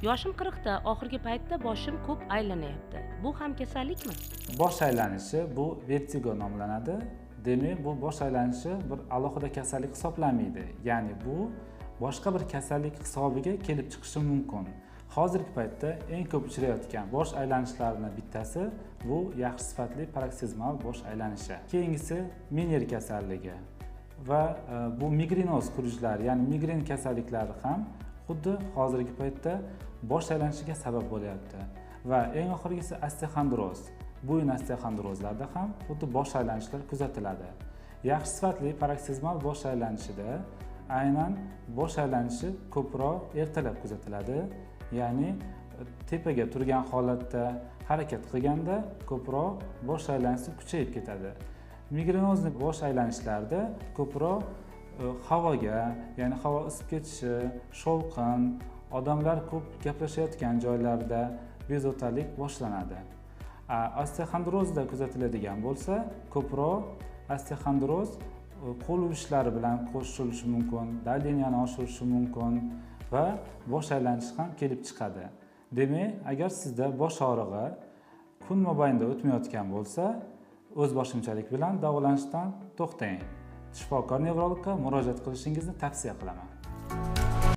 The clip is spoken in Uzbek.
Yoshim 40 ta, oxirgi paytda boshim ko'p aylanyapti. Bu ham kasallikmi? Bosh aylanishi bu vertigo nomlanadi. Demak, bu bosh aylanishi bir alohida kasallik hisoblanmaydi. Ya'ni bu boshqa bir kasallik hisobiga kelib chiqishi mumkin. Hozirgi paytda eng ko'p uchrayotgan bosh aylanishlarining bittasi bu yaxshi sifatli paroksizmal bosh aylanishi. Keyingisi Menier kasalligi va bu migrenoz xurujlari, ya'ni migren kasalliklari ham xuddi hozirgi paytda bosh aylanishiga sabab bo'lyapti. Va eng oxirgisi osteoxondroz. Bo'yin osteoxondrozlarda ham xuddi bosh aylanishlar kuzatiladi. Yaxshi sifatli paroksizmal bosh aylanishida aynan bosh aylanishi ko'proq ertalab kuzatiladi. Ya'ni tepaga turgan holatda harakat qilganda ko'proq bosh aylanishi kuchayib ketadi. Migrenozli bosh aylanishlarda ko'proq havoga, ya'ni havo isib ketishi, shovqin, odamlar ko'p gaplashayotgan joylarda bezovtalik boshlanadi. Osteoxondrozda kuzatiladigan bo'lsa, ko'proq osteoxondroz qo'l uvishlari bilan qo'shilishi mumkin, davleniyani oshirishi mumkin va bosh aylanishi ham kelib chiqadi. Demak, agar sizda bosh og'rig'i kun mobaynida o'tmayotgan bo'lsa, o'zboshimchalik bilan davolanishdan to'xtang. Shifokor nevrologga murojaat qilishingizni tavsiya qilaman.